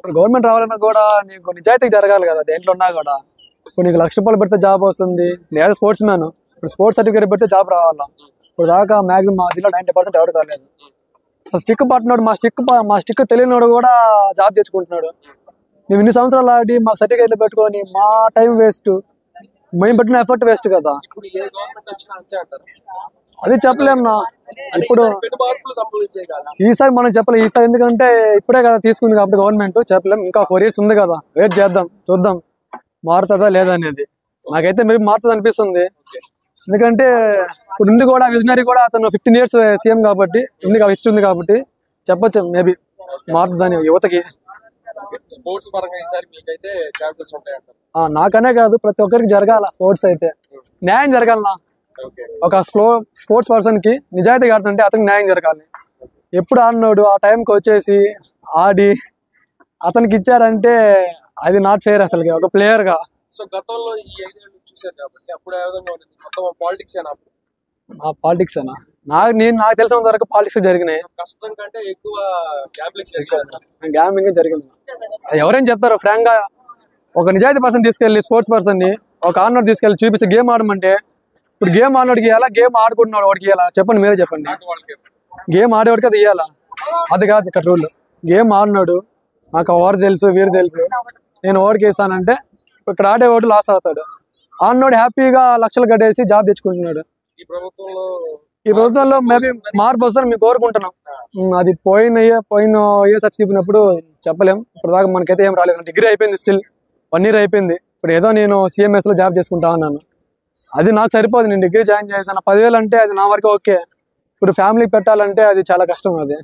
ఇప్పుడు గవర్నమెంట్ రావాలన్నా కూడా నీకు నిజాయితీగా జరగాలి కదా, దేంట్లో ఉన్నా కూడా. ఇప్పుడు నీకు ₹1,00,000 పెడితే జాబ్ వస్తుంది, నేను స్పోర్ట్స్ మ్యాన్, ఇప్పుడు స్పోర్ట్స్ సర్టిఫికేట్ పెడితే జాబ్ రావాలా. ఇప్పుడు దాకా మ్యాక్సిమం మా దీనిలో 90% ఎవరికి రాలేదు. అసలు స్టిక్ పట్టినాడు, మా స్టిక్ తెలియనివాడు కూడా జాబ్ తెచ్చుకుంటున్నాడు. మేము ఇన్ని సంవత్సరాలు ఆడి మా సర్టిఫికేట్లు పెట్టుకొని మా టైం వేస్ట్, మేము పెట్టిన ఎఫర్ట్ వేస్ట్ కదా. అది చెప్పలేమన్నా. ఇప్పుడు ఈసారి మనం చెప్పలేం, ఈసారి ఎందుకంటే ఇప్పుడే కదా తీసుకుంది కాబట్టి గవర్నమెంట్, చెప్పలేం. ఇంకా 4 years ఉంది కదా, వెయిట్ చేద్దాం, చూద్దాం మారుతుందా లేదా అనేది. నాకైతే మేబీ మారుతుంది అనిపిస్తుంది. ఎందుకంటే ఇప్పుడు ఉంది కూడా విజనరీ కూడా, అతను 15 years సీఎం కాబట్టి ఉంది, హిస్టరీ ఉంది కాబట్టి చెప్పొచ్చు మేబీ మారుతుందని యువతకి. స్పోర్ట్స్ పరంగా ఈసారి మీకైతే ఛాన్సెస్ ఉంటాయంట. నాకనే కాదు, ప్రతి ఒక్కరికి జరగాల. స్పోర్ట్స్ అయితే న్యాయం జరగాలన్నా. ఒక స్పోర్ట్స్ పర్సన్ కి నిజాయితీగా ఆడుతుంటే అతనికి న్యాయం జరగాలి. ఎప్పుడు ఆడినాడు ఆ టైంకి వచ్చేసి ఆడి అతనికి ఇచ్చారంటే అది నాట్ ఫెయిర్ అసలు ఒక ప్లేయర్ గా. సో గతంలో ఈ 5 ఏళ్ళు చూసారు కాబట్టి అప్పుడు ఏ విధంగా ఉంది? మొత్తం పాలిటిక్స్ ఏనా? పాలిటిక్స్ అనా? నాకు తెలిసినంత వరకు పాలిటిక్స్ జరిగినాయి. కష్టం కంటే ఎక్కువ గ్యాంబ్లింగ్ జరిగింది. ఎవరైనా చెప్తారు ఫ్రాంక్ గా. ఒక నిజాయితీ పర్సన్ తీసుకెళ్ళి, స్పోర్ట్స్ పర్సన్ ని ఒక ఆడినోడు తీసుకెళ్ళి చూపించి గేమ్ ఆడమంటే, ఇప్పుడు గేమ్ ఆడినోడికి ఇవ్వాలా, గేమ్ ఆడుకుంటున్నాడు వాడికి ఇవ్వాలా? చెప్పండి, మీరే చెప్పండి. గేమ్ ఆడేవాడికి అది ఇవ్వాలా? అది కాదు ఇక్కడ రూల్. గేమ్ ఆడినాడు, నాకు వారు తెలుసు వీరు తెలుసు, నేను ఓడికి ఇస్తానంటే ఇక్కడ ఆడేవాడు లాస్ అవుతాడు. ఆడినోడు హ్యాపీగా లక్షలు కట్టేసి జాబ్ తెచ్చుకుంటున్నాడు. ఈ ప్రభుత్వంలో మేబీ మార్పు వస్తుందని మేము కోరుకుంటున్నాం. అది పోయిన ఇయర్ చెప్పినప్పుడు చెప్పలేం. ఇప్పుడు దాకా మనకైతే ఏం రాలేదు. డిగ్రీ అయిపోయింది, స్టిల్ 1 year అయిపోయింది. ఇప్పుడు ఏదో నేను CMS లో జాబ్ చేసుకుంటా ఉన్నాను. అది నాకు సరిపోదు. నేను డిగ్రీ జాయిన్ చేశాను, 10,000 అంటే అది నా వరకు ఓకే. ఇప్పుడు ఫ్యామిలీకి పెట్టాలంటే అది చాలా కష్టం. అది